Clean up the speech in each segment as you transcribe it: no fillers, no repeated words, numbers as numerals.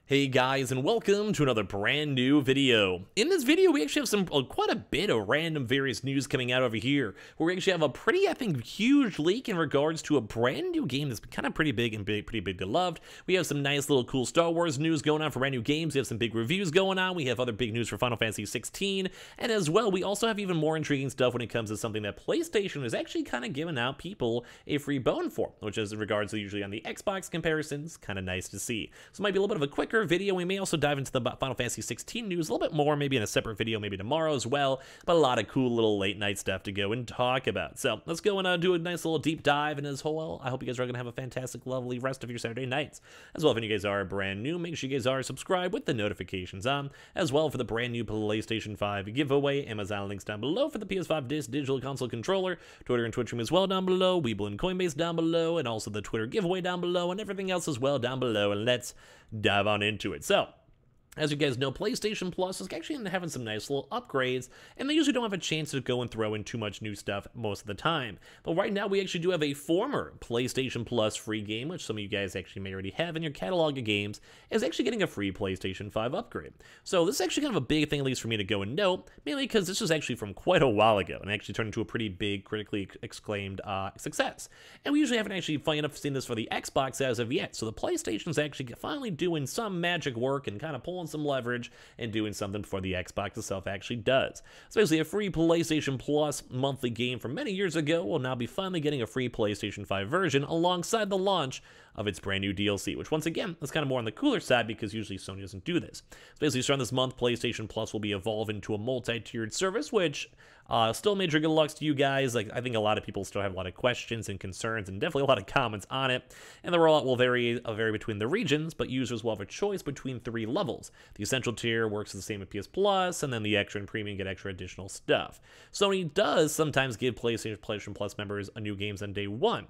Hey guys, and welcome to another brand new video. In this video, we actually have quite a bit of random various news coming out over here, where we actually have a pretty, I think, huge leak in regards to a brand new game that's kind of pretty big and pretty big and loved. We have some nice little cool Star Wars news going on for brand new games. We have some big reviews going on. We have other big news for Final Fantasy 16, and as well, we also have even more intriguing stuff when it comes to something that PlayStation is actually kind of giving out people a free bone for, which is in regards to usually on the Xbox comparisons. Kind of nice to see. So it might be a little bit of a quicker video. We may also dive into the Final Fantasy 16 news a little bit more, maybe in a separate video, maybe tomorrow as well, but a lot of cool little late night stuff to go and talk about. So let's go and do a nice little deep dive, and as well, I hope you guys are going to have a fantastic, lovely rest of your Saturday nights. As well, if you guys are brand new, make sure you guys are subscribed with the notifications on, as well for the brand new PlayStation 5 giveaway. Amazon links down below for the PS5 Digital Console Controller, Twitter and Twitch room as well down below, Weeble and Coinbase down below, and also the Twitter giveaway down below, and everything else as well down below, and let's dive on into it. So, as you guys know, PlayStation Plus is actually having some nice little upgrades, and they usually don't have a chance to go and throw in too much new stuff most of the time. But right now, we actually do have a former PlayStation Plus free game, which some of you guys actually may already have in your catalog of games, is actually getting a free PlayStation 5 upgrade. So this is actually kind of a big thing, at least for me to go and note, mainly because this was actually from quite a while ago, and actually turned into a pretty big, critically acclaimed success. And we usually haven't actually, funny enough, seen this for the Xbox as of yet, so the PlayStation's actually finally doing some magic work and kind of pulling some leverage and doing something before the Xbox itself actually does. So basically, a free PlayStation Plus monthly game from many years ago will now be finally getting a free PlayStation 5 version alongside the launch of its brand new DLC, which once again is kind of more on the cooler side because usually Sony doesn't do this. So basically, starting this month, PlayStation Plus will be evolving into a multi-tiered service, which still major good lucks to you guys. Like, I think a lot of people still have a lot of questions and concerns and definitely a lot of comments on it. And the rollout will vary between the regions, but users will have a choice between 3 levels. The Essential tier works the same with PS Plus, and then the Extra and Premium get extra additional stuff. Sony does sometimes give PlayStation Plus members a new games on day 1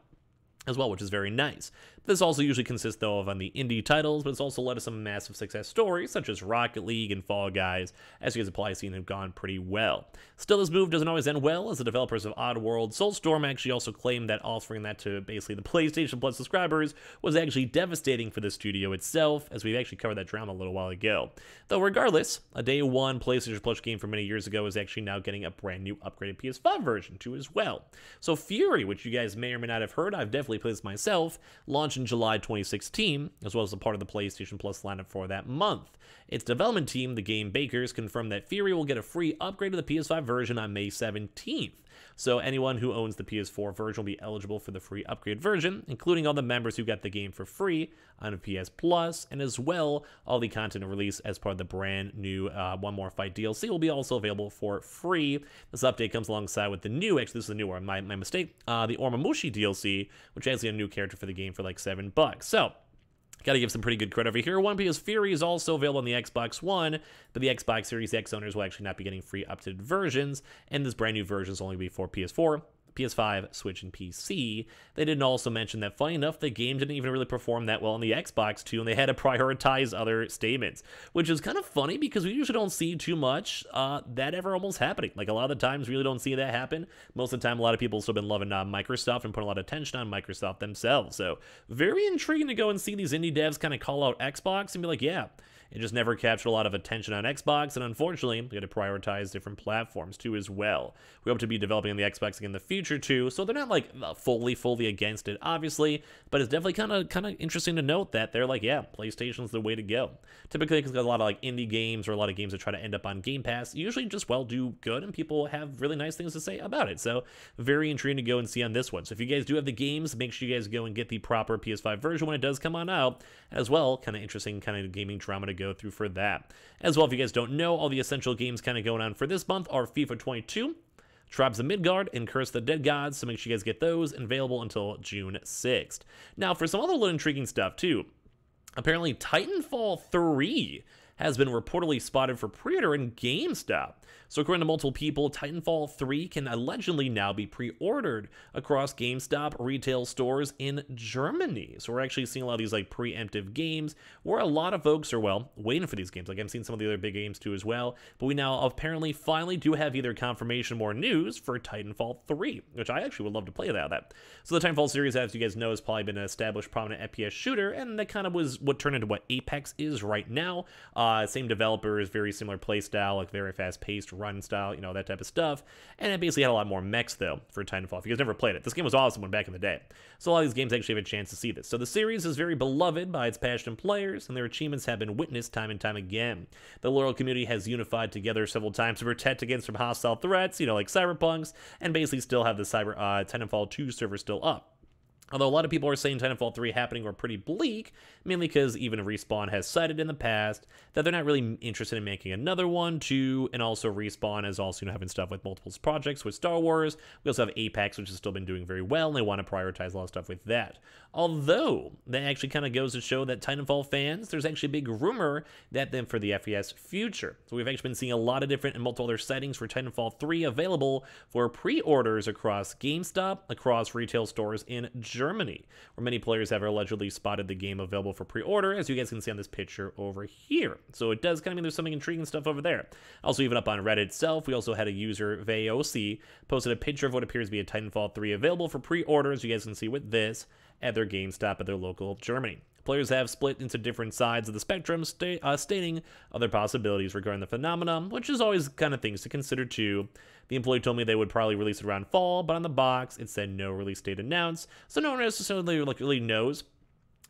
as well, which is very nice. This also usually consists, though, of on the indie titles, but it's also led to some massive success stories, such as Rocket League and Fall Guys, as you guys have probably seen have gone pretty well. Still, this move doesn't always end well, as the developers of Oddworld Soulstorm actually also claimed that offering that to basically the PlayStation Plus subscribers was actually devastating for the studio itself, as we've actually covered that drama a little while ago. Though regardless, a day 1 PlayStation Plus game from many years ago is actually now getting a brand new upgraded PS5 version too as well. So Fury, which you guys may or may not have heard, I've definitely played this myself, launched in July 2016, as well as a part of the PlayStation Plus lineup for that month. Its development team, the Game Bakers, confirmed that Fury will get a free upgrade to the PS5 version on May 17th. So anyone who owns the PS4 version will be eligible for the free upgrade version, including all the members who got the game for free on PS Plus, and as well, all the content released as part of the brand new One More Fight DLC will be also available for free. This update comes alongside with the new, actually this is a new one, my mistake, the Ormamushi DLC, which has a new character for the game for like $7. So, gotta give some pretty good credit over here. One, because Fury is also available on the Xbox One, but the Xbox Series X owners will actually not be getting free updated versions, and this brand new version is only be for PS4, PS5, Switch, and PC. They didn't also mention that, funny enough, the game didn't even really perform that well on the Xbox too, and they had to prioritize other statements, which is kind of funny because we usually don't see too much that ever almost happening. Like, a lot of the times, we really don't see that happen. Most of the time, a lot of people have still been loving Microsoft and putting a lot of attention on Microsoft themselves. So, very intriguing to go and see these indie devs kind of call out Xbox and be like, yeah, it just never captured a lot of attention on Xbox, and unfortunately, we had to prioritize different platforms too as well. We hope to be developing on the Xbox again in the future too, so they're not like fully against it, obviously, but it's definitely kind of interesting to note that they're like, yeah, PlayStation's the way to go. Typically, because a lot of like indie games or a lot of games that try to end up on Game Pass usually just do good, and people have really nice things to say about it. So very intriguing to go and see on this one. So if you guys do have the games, make sure you guys go and get the proper PS5 version when it does come on out, as well. Kind of interesting kind of gaming drama to go through for that. As well, if you guys don't know, all the essential games kind of going on for this month are FIFA 22, Tribes of Midgard, and Curse the Dead Gods, so make sure you guys get those, available until June 6th. Now, for some other little intriguing stuff, too, apparently Titanfall 3 has been reportedly spotted for pre-order in GameStop. So according to multiple people, Titanfall 3 can allegedly now be pre-ordered across GameStop retail stores in Germany. So we're actually seeing a lot of these like preemptive games where a lot of folks are, well, waiting for these games. Like I'm seeing some of the other big games too as well. But we now apparently finally do have either confirmation or news for Titanfall 3, which I actually would love to play that. So the Titanfall series, as you guys know, has probably been an established prominent FPS shooter, and that kind of was what turned into what Apex is right now. Same developers, very similar play style, like very fast-paced run style, you know, that type of stuff. And it basically had a lot more mechs, though, for Titanfall. If you guys never played it, this game was awesome when back in the day. So a lot of these games actually have a chance to see this. So the series is very beloved by its passionate players, and their achievements have been witnessed time and time again. The loyal community has unified together several times to protect against some hostile threats, you know, like cyberpunks, and basically still have the Titanfall 2 server still up. Although a lot of people are saying Titanfall 3 happening are pretty bleak, mainly because even Respawn has cited in the past that they're not really interested in making another one, too, and also Respawn is also, you know, having stuff with multiple projects with Star Wars. We also have Apex, which has still been doing very well, and they want to prioritize a lot of stuff with that. Although, that actually kind of goes to show that Titanfall fans, there's actually a big rumor that then for the FPS future. So we've actually been seeing a lot of different and multiple other sightings for Titanfall 3 available for pre-orders across GameStop, across retail stores in Germany, where many players have allegedly spotted the game available for pre-order, as you guys can see on this picture over here. So it does kind of mean there's something intriguing stuff over there. Also, even up on Reddit itself, we also had a user, VAOC, posted a picture of what appears to be a Titanfall 3 available for pre-order, as you guys can see with this, at their GameStop at their local Germany. Players have split into different sides of the spectrum, stating other possibilities regarding the phenomenon, which is always kind of things to consider too. The employee told me they would probably release it around fall, but on the box it said no release date announced, so no one necessarily really knows.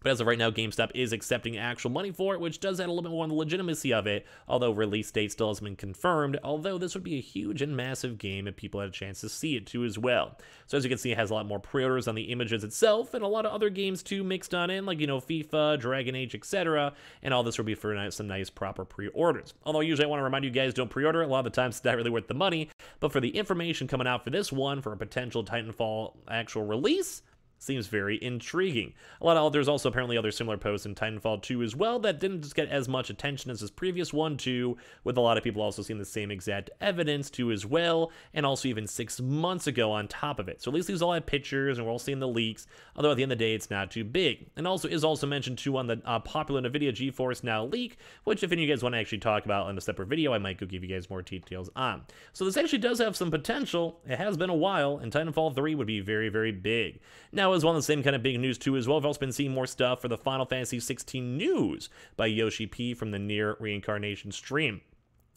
But as of right now, GameStop is accepting actual money for it, which does add a little bit more on the legitimacy of it, although release date still hasn't been confirmed, although this would be a huge and massive game if people had a chance to see it too as well. So as you can see, it has a lot more pre-orders on the images itself, and a lot of other games too mixed on in, like, you know, FIFA, Dragon Age, etc., and all this will be for some nice proper pre-orders. Although usually I want to remind you guys, don't pre-order, a lot of the times it's not really worth the money, but for the information coming out for this one, for a potential Titanfall actual release, seems very intriguing. There's also apparently other similar posts in Titanfall 2 as well that didn't just get as much attention as this previous one too, with a lot of people also seeing the same exact evidence too as well, and also even 6 months ago on top of it. So at least these all have pictures and we're all seeing the leaks, although at the end of the day it's not too big. And also is also mentioned too on the popular NVIDIA GeForce Now leak, which if any of you guys want to actually talk about in a separate video, I might go give you guys more details on. So this actually does have some potential. It has been a while, and Titanfall 3 would be very, very big. Now, as well as the same kind of big news too as well, I've also been seeing more stuff for the Final Fantasy 16 news by Yoshi P from the Near Reincarnation stream.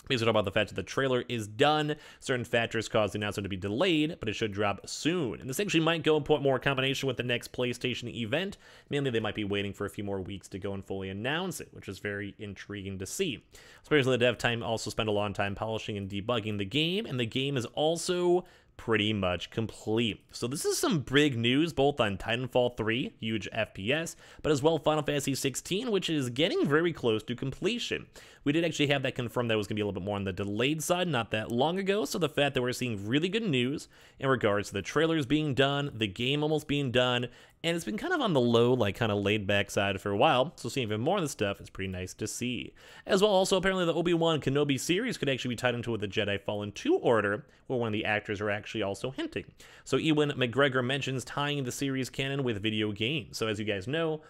Basically talk about the fact that the trailer is done. Certain factors caused the announcement to be delayed, but it should drop soon. And this actually might go in more combination with the next PlayStation event. Mainly, they might be waiting for a few more weeks to go and fully announce it, which is very intriguing to see. Especially the dev team also spent a long time polishing and debugging the game, and the game is also pretty much complete. So this is some big news both on Titanfall 3, huge FPS, but as well Final Fantasy 16, which is getting very close to completion. We did actually have that confirmed that it was going to be a little bit more on the delayed side not that long ago, so the fact that we're seeing really good news in regards to the trailers being done, the game almost being done, and it's been kind of on the low, like kind of laid back side for a while, so seeing even more of this stuff is pretty nice to see. As well, also apparently the ObiWan Kenobi series could actually be tied into the Jedi Fallen 2 order, where one of the actors are actually also hinting. So Ewan McGregor mentions tying the series canon with video games. So as you guys know,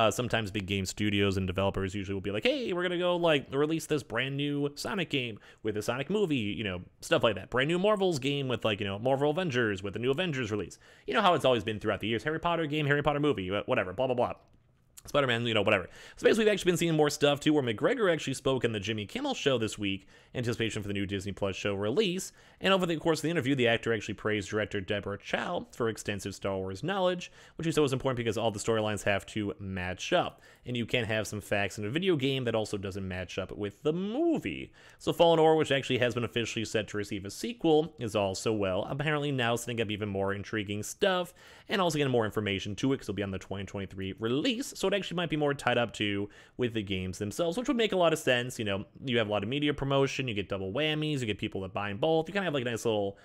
sometimes big game studios and developers usually will be like, hey, we're gonna go like release this brand new Sonic game with a Sonic movie, you know, stuff like that. Brand new Marvel's game with like, you know, Marvel Avengers with a new Avengers release. You know how it's always been throughout the years. Harry Potter game, Harry Potter movie, whatever, blah, blah, blah. Spider-Man, you know, whatever. So basically, we've actually been seeing more stuff, too, where McGregor actually spoke in the Jimmy Kimmel show this week, in anticipation for the new Disney Plus show release, and over the course of the interview, the actor actually praised director Deborah Chow for extensive Star Wars knowledge, which he said was important because all the storylines have to match up, and you can't have some facts in a video game that also doesn't match up with the movie. So Fallen Order, which actually has been officially set to receive a sequel, is also, well, apparently now setting up even more intriguing stuff, and also getting more information to it, because it'll be on the 2023 release, so it actually might be more tied up to with the games themselves, which would make a lot of sense. You know, you have a lot of media promotion, you get double whammies, you get people that buy in both. You kind of have like a nice little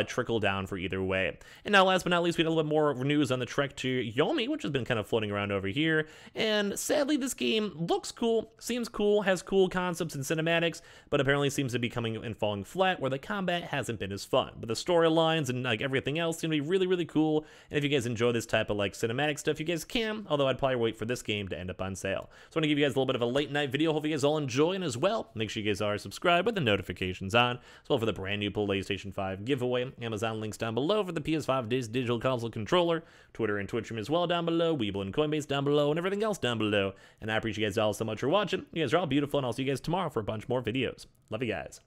trickle down for either way. And now, last but not least, we had a little bit more news on the trek to Yomi, which has been kind of floating around over here. And sadly, this game looks cool, seems cool, has cool concepts and cinematics, but apparently seems to be coming and falling flat, where the combat hasn't been as fun. But the storylines and like everything else seem to be really, really cool. And if you guys enjoy this type of like cinematic stuff, you guys can, although I'd probably wait for this game to end up on sale. So I want to give you guys a little bit of a late night video. Hope you guys all enjoy, and as well, make sure you guys are subscribed with the notifications on, as well for the brand new PlayStation 5 giveaway. Amazon links down below for the PS5 Digital Console Controller, Twitter and Twitch as well down below, Weeble and Coinbase down below, and everything else down below. And I appreciate you guys all so much for watching. You guys are all beautiful, and I'll see you guys tomorrow for a bunch more videos. Love you guys.